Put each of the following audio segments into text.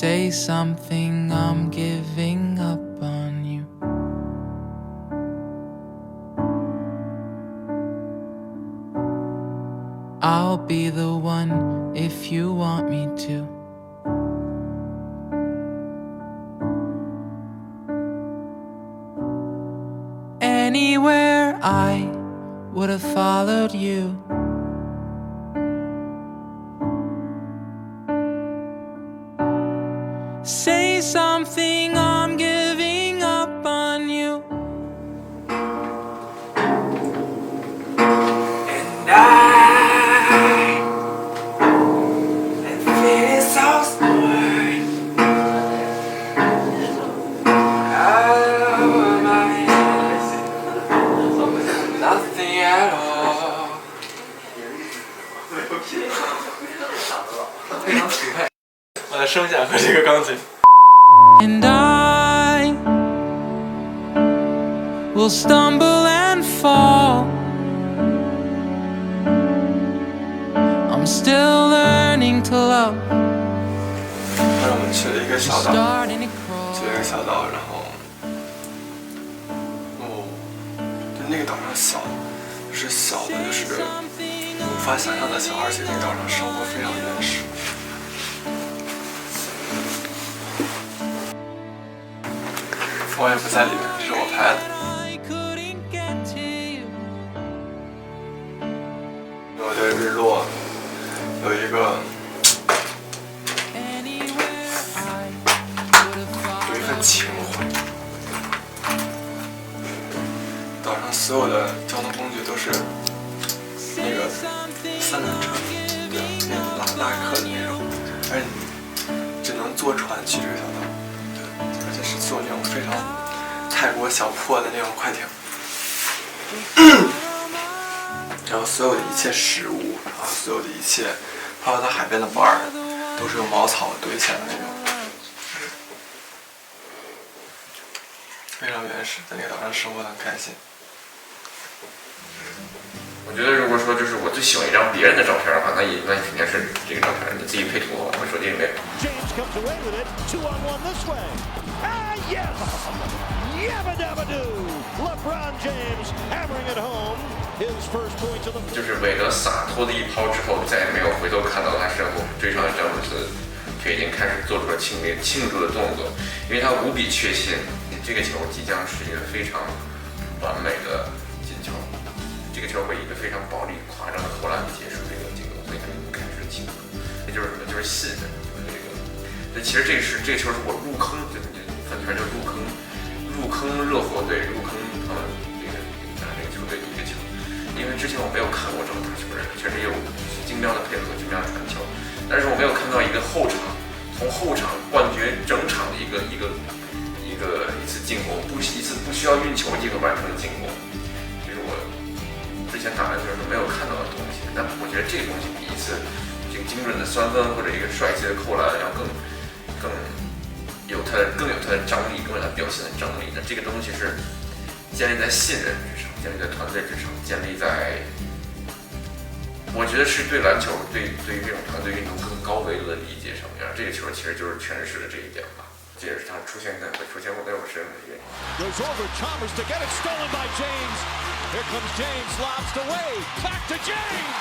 Say something, I'm giving up on you. I'll be the one if you want me to. Anywhere I would have followed you. Say something, I'm giving up on you. And feel so smart. Out of my head, nothing at all. 非常匹配。我的声响和这个钢琴。And I will stumble and fall. I'm still learning to love. 后来我们去了一个小岛，去了一个小岛，然后，就那个岛上小，就是小的，就是无法想象的小，而且那个岛上生活非常原始。我也不在里面，这是我拍的。我对日落有一份情怀。岛上所有的交通工具都是那个三轮车，对，那拉客的那种，而且你只能坐船去这个小岛。而且是坐那种非常泰国小破的那种快艇，然后所有的一切食物，然后所有的一切，包括它海边的 bar， 都是用茅草堆起来的那种，非常原始，在那个岛上生活得很开心。我觉得如果说就是我最喜欢一张别人的照片的话，那肯定是这个照片，你自己配图，我手机里面。就是韦德洒脱的一抛之后，再也没有回头看到他身后追上的詹姆斯，就已经开始做出了庆祝的动作，因为他无比确信这个球即将是一个非常完美的进球。这个球会以一个非常暴力、夸张的投篮结束这个进攻，所以他们开始庆祝。这就是什么？就是信任，就是这个。那其实这个球是我入坑，翻圈就是入坑热火队，入坑他们这个球队的一个球。因为之前我没有看过这么打球人，确实有精妙的配合、精妙的传球，但是我没有看到一个从后场冠绝整场的一次进攻，一次不需要运球即可完成的进攻。之前打篮球都没有看到的东西，但我觉得这个东西比一次这个精准的三分或者一个帅气的扣篮要更有它的张力，更有它表现的张力。那这个东西是建立在信任之上，建立在团队之上，建立在我觉得是对篮球对于这种团队运动更高维度的理解上面。这个球其实就是诠释了这一点吧，这也是它会出现在我身上的原因。Here comes James, lobs to Wade, back to James!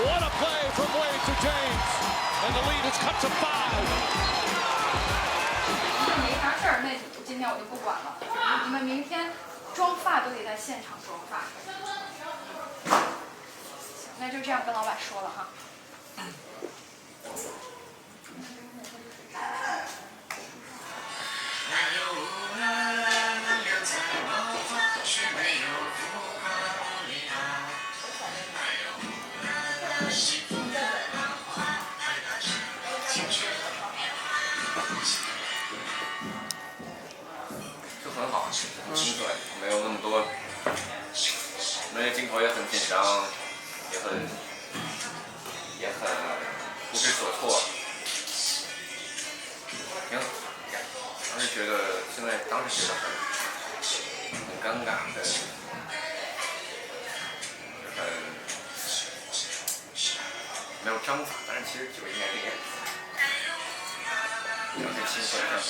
What a play from Wade to James! And the lead is cut to 5. 没啥事儿，那今天我就不管了。你们明天妆发都得在现场妆发。行，那就这样跟老板说了哈。就很好，对，没有那么多，那些镜头也很紧张，也很不知所措，挺好。当时觉得很尴尬，很没有章法，但是其实就应该这个样子。要是气氛上还是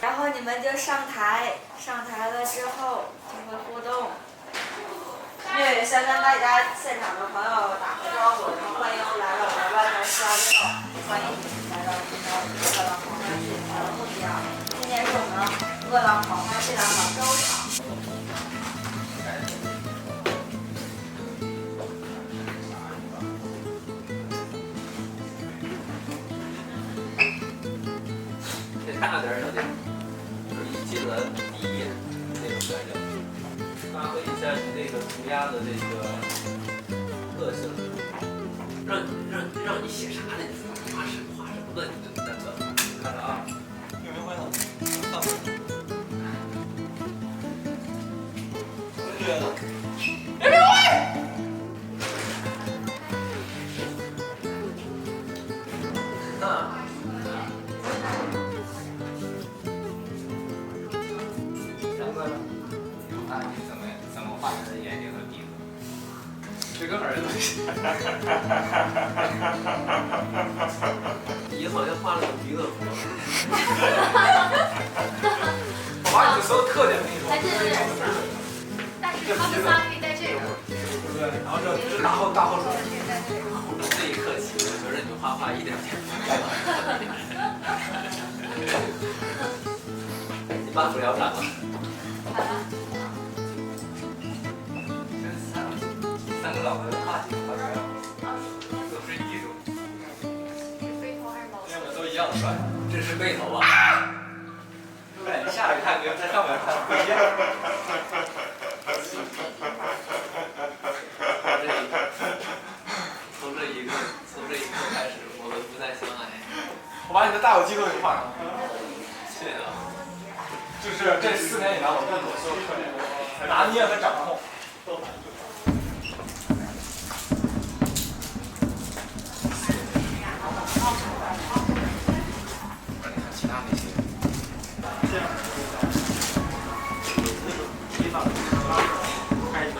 然后你们就上台，上台了之后就会互动。粤语先跟大家现场的朋友打个招呼，然后欢迎来到我们万能销售，欢迎你们来到我们的饿狼狂欢节的目的啊，今天是我们饿狼狂欢这档的周场。大点小点，就是一进门第一眼那种感觉，发挥一下你这个涂鸦的这个个性，让你写啥呢？你画什么的，你就那个看着啊，有没有回头？放回去。同学呢？别别喂！怎么画他的眼睛和鼻子？这个儿子，你好像画了个鼻子符。我把你的所有特点跟你说。但是他们仨可以带这个，对不对？然后这大后手。这一刻起，我觉得你画画一点点不一样。你把辅料斩了。好了。三个老婆画几个画面，都是艺术。背头还是毛两个都一样帅。这是背头吧？对，下来看跟在上面看不一样。从这一刻开始，我们不再相爱。我把你的大有肌都给画上。谢谢啊。就是这4年以来，我对你的所有特点拿捏和掌控都很对。你看其他那些。这样地方开一个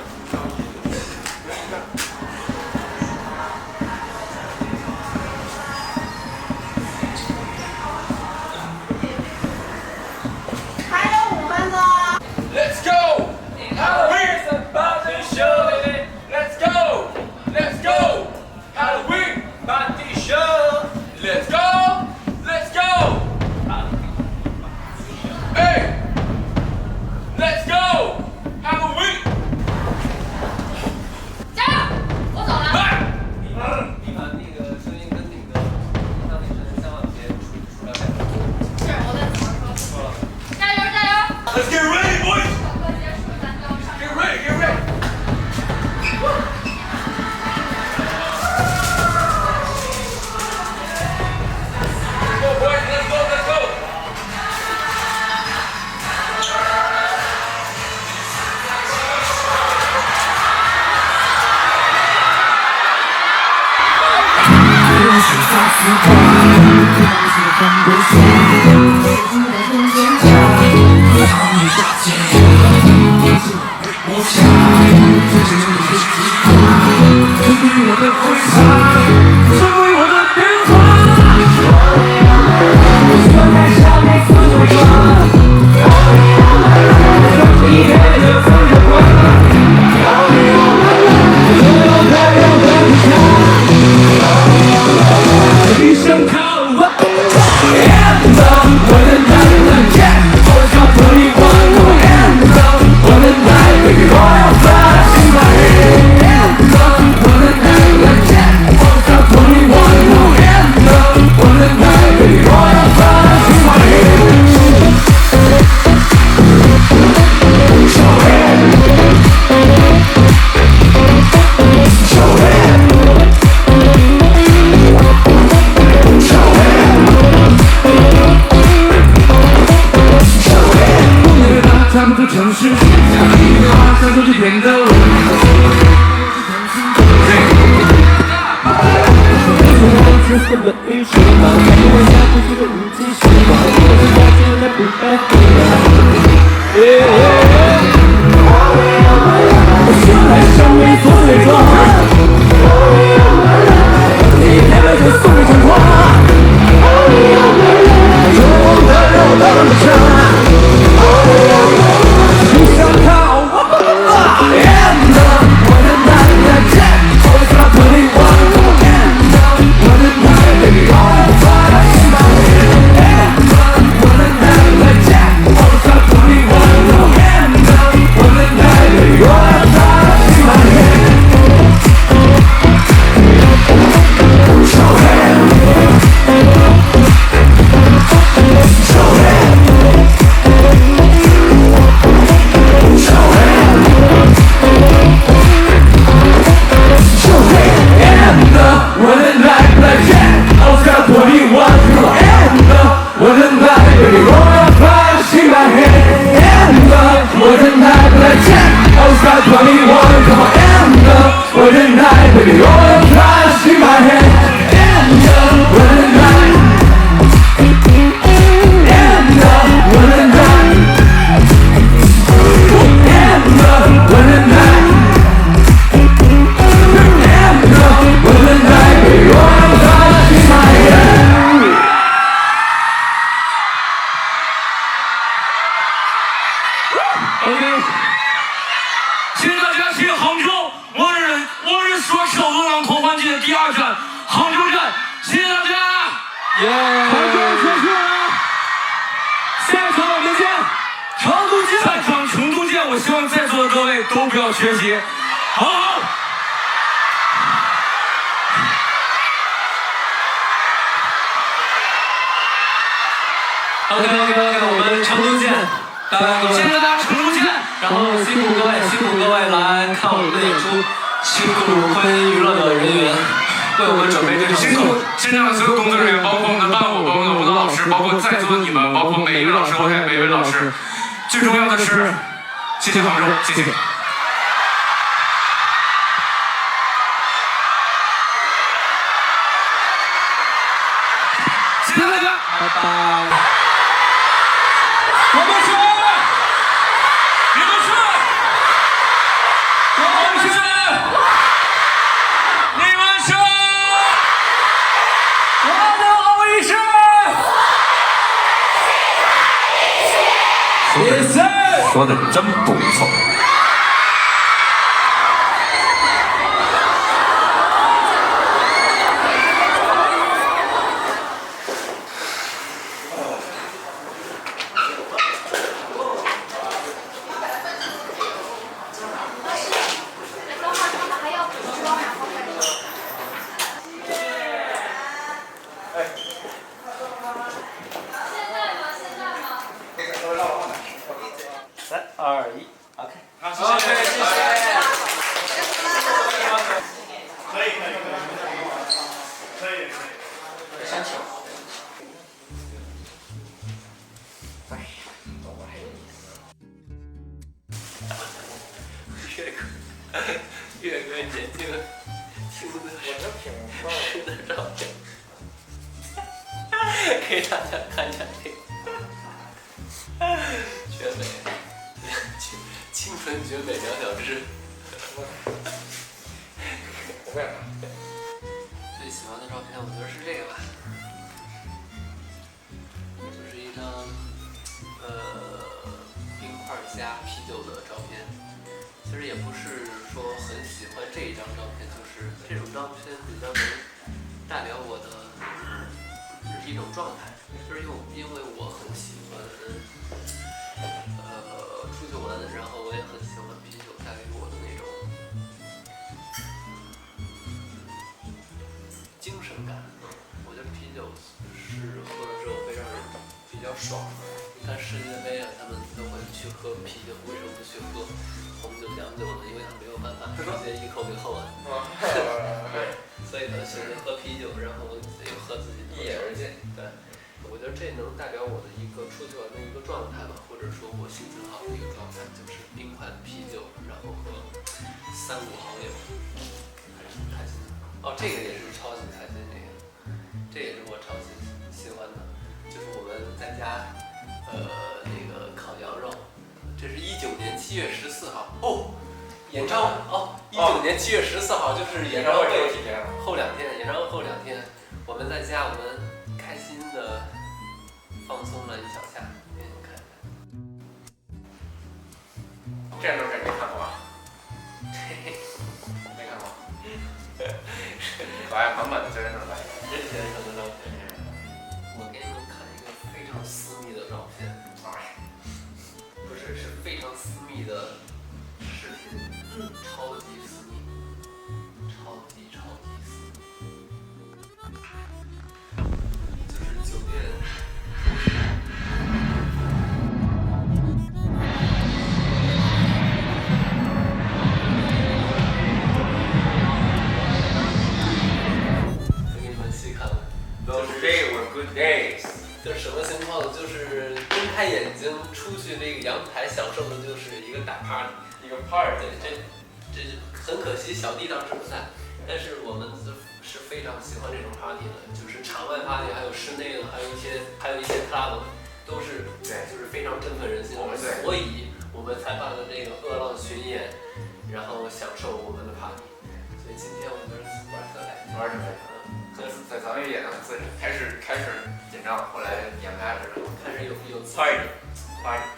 Let's go! Halloween's about to show it. Let's go! Let's go! Halloween about to show. Let's go! Let's go! Hey! Let's go! Halloween! 加油！我走了。来！你把那个声音跟那个像那个相往前出来。是，我得怎么说？加油加油！ Let's get ready, boys! 首歌结束，咱就要上。 Get ready, get ready! Go, boys! Let's go, let's go!一声靠我，第2站杭州站，谢谢大家。好，结束了，下一场我们见，成都见。下场成都见，我希望在座的各位都不要缺席。好。OK，我们成都见，谢谢大家，成都见。然后辛苦各位来看我们的演出，辛苦坤娱乐的人员为我们准备这场辛苦现场的所有工作人员，包括我们的伴舞，包括我们的舞蹈老师，包括在座的你们，包括每一位老师，每一位老师。最重要的是，谢谢杭州，谢谢。谢谢大家，拜拜。我们去，你们去，我们去，你们去，我们好一生。谢谢，说的真不错。岳哥眼睛听的是的照片，给大家看一下这个绝美，清纯绝美2小只。最喜欢的照片，我觉得是这个吧，就是一张冰块加啤酒的照片。其实也不是说很喜欢这一张照片，就是这种照片比较能代表我的一种状态，就是因为我很喜欢出去玩，然后我也很喜欢啤酒带给我的那种精神感。我觉得啤酒是喝了之后会让人比较爽的。你看世界杯啊，他们都会去喝啤酒，为什么不去喝红酒、洋酒呢？因为他没有办法直接一口给喝完。所以呢，选择喝啤酒，然后又喝自己的。一饮而尽。对，我觉得这能代表我的一个出去玩的一个状态吧，或者说我心情好的一个状态，就是冰块的啤酒，然后和3、5好友，还是很开心的。哦，这个也是超级开心，这也是我超级喜欢的，就是我们在家。那个烤羊肉，这是19年7月14号哦，演唱哦，19年7月14号就是演唱会后2天，演唱会后2天，我们在家我们开心的放松了一小下，给你们看看。这样都是没看过吧？没看过。我还满满的在那来。任先生的照片。我给你们看一个非常私密的照片，不是，是非常私密的视频，超级私密，超级私密，就是酒店。给你们细看。Today were good days。这是什么情况？就是睁开眼睛出去这个阳台，享受的就是一个大 party， 一个 party。这很可惜，小弟当时不在，但是我们是非常喜欢这种 party 的，就是场外 party， 还有室内的，还有一些 club， 都是对，就是非常振奋人心的。所以我们才办了这个饿浪巡演，然后享受我们的 party。所以今天我们玩特开心，玩特开心。在咱们演的自己开始紧张，后来演开始开始有自己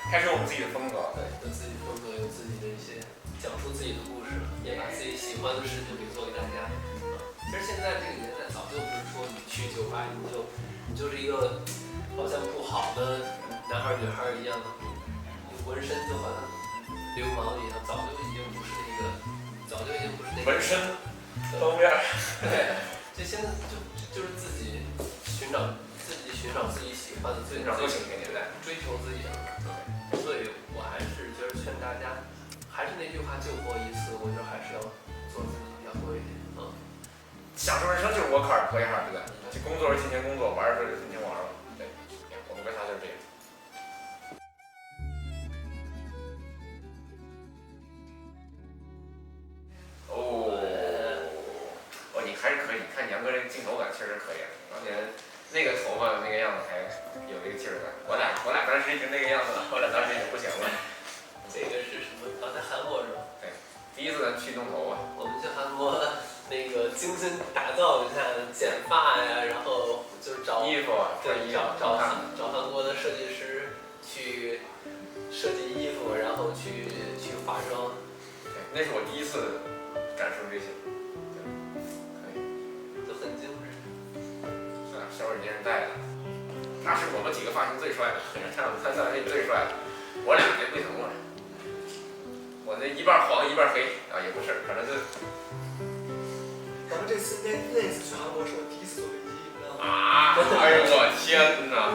开始我们自己的风格，对，有自己的风格，有自己的一些讲述自己的故事，也把自己喜欢的事情给做给大家。其实现在这个年代早就不是说你去酒吧你就是一个好像不好的男孩女孩一样，你纹身就好像流氓一样，早就已经不是那个纹身方面。对，就现在就是自己寻找自己喜欢的，寻找个性的年代，追求自己的。所以我还是觉得劝大家，还是那句话，就活一次，我觉得还是要做自己要多一点。享受人生就是 work hard play hard， 对吧？就工作是尽情工作，玩是尽情玩了。对，我们跟他就是这样。你还是可以，看杨哥这个镜头感确实可以，而且那个头发那个样子还有一个劲儿感。我俩当时已经那个样子了，我俩当时已经不行了。这个是什么？在韩国是吧？对，第一次咱去弄头发。我们去韩国那个精心打造一下剪发呀，然后就是找衣服，对，找韩国的设计师去设计衣服，然后去化妆。对，那是我第一次感受这些。小耳钉戴的，那是我们几个发型最帅的，他算是最帅的，我俩这不行了，我那一半黄一半黑啊，也不是，反正就。咱们这次那次去韩国是我第一次坐飞机，你知道吗？啊！哎呦我天哪！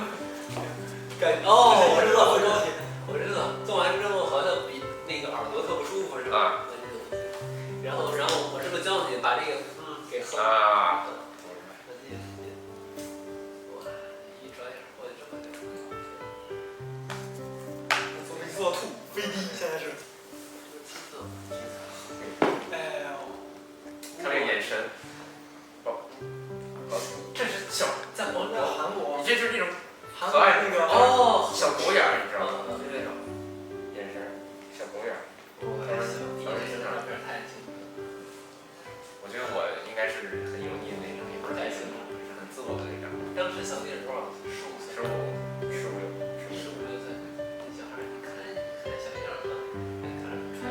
我知道，做完之后好像比那个耳朵特不舒服是吧？然后我是不是教你把这个给喝啊？做吐飞低，现在是。哎呦，他这个眼神，这是小在广州韩国，你这就是那种可爱那个小狗眼，你知道吗？就那种眼神，小狗眼。我觉得我应该是很油腻的那种，也不是太清楚，是很自我的那种。当时小弟是多少岁？15 岁。小孩你看小样儿，看着很帅。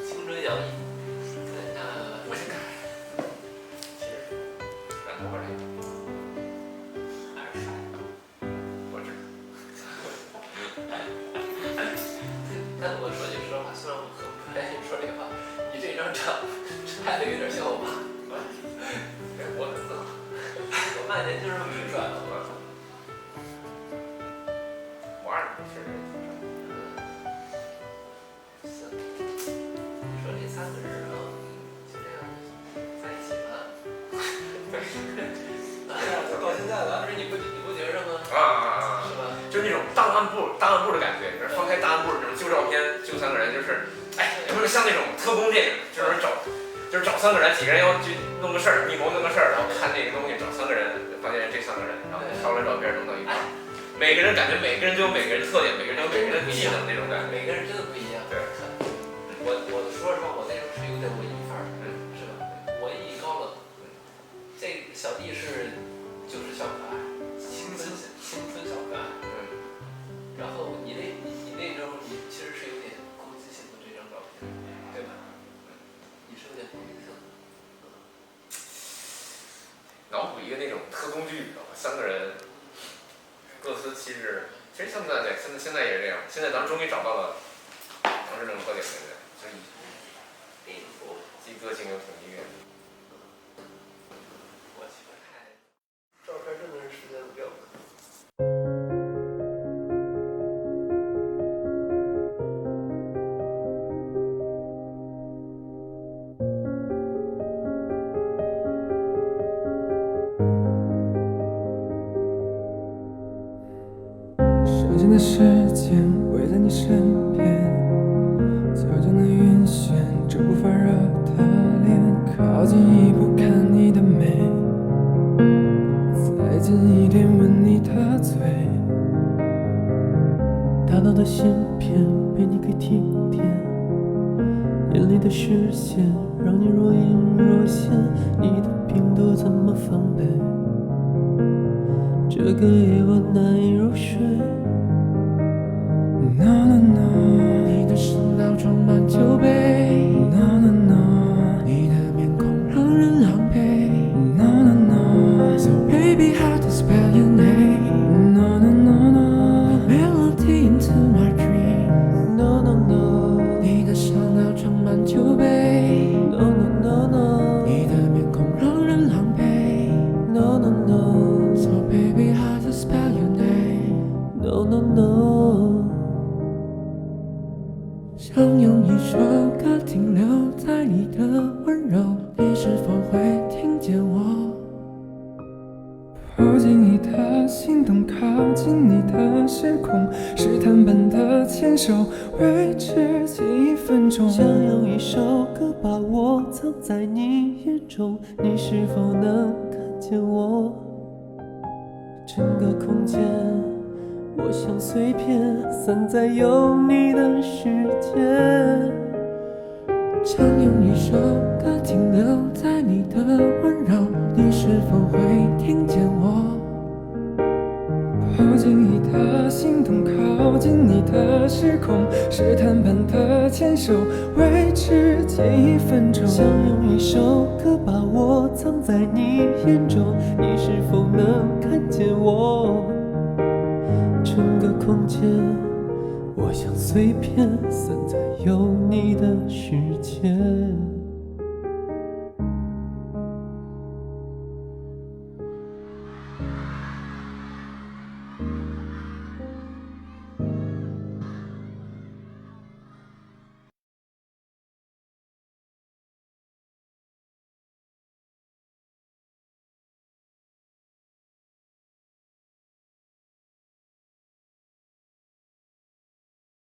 青春洋溢。我先看。其实染头发这个还是帅。我知道。但我说句实话，虽然我很不愿意说这个话，你这张照拍的有点像我爸。我儿子，我爸年轻时候挺帅的，我二确实挺帅。行，你说这3个人啊，就这样在一起吧。到现在了，不是你不觉着吗？是吧？就是那种档案部的感觉，就是翻开档案部那种旧照片，就3个人，就是有没有像那种特工电影，就是找3个人，几个人要去弄个事儿，密谋弄个事儿，然后看那个东西，找3个人，发现这3个人，然后挑了照片弄到一块儿，每个人感觉每个人都有每个人特点，每个人都有每个人的不一样那种感觉。每个人真的不一样。对。我说实话，我那时候是有点文艺范儿，是吧？文艺高冷。这小弟就是小可爱，青春小可爱。然后你那时候你其实是有点攻击性的这张照片，对吧？你是有点攻击性的。脑补一个那种特工剧，3个人各司其职。其实现在也是这样，现在咱们终于找到了当时这种特点，对不对？就是既个性又统一。我喜欢看照片，真的是时间的标准。时间的时间围在你身边，悄悄地晕眩着不发热的脸，靠近一步看你的美，再近一点吻你的嘴，大脑的芯片被你给停电，眼里的视线让你若隐若现，你的病毒怎么防备？这个夜晚难以入睡。No no no， 你的声道装满酒杯。No no no，首歌停留在你的温柔，你是否会听见我？抱紧你的心动，靠近你的时空，试探般的牵手，维持几分钟。想用一首歌把我藏在你眼中，你是否能看见我？整个空间，我像碎片散在有你的世界。想用一首歌停留在你的温柔，你是否会听见我？抱紧你的心动，靠近你的时空，试探般的牵手，维持几分钟。想用一首歌把我藏在你眼中，你是否能看见我？整个空间，我像碎片散在有你的世界。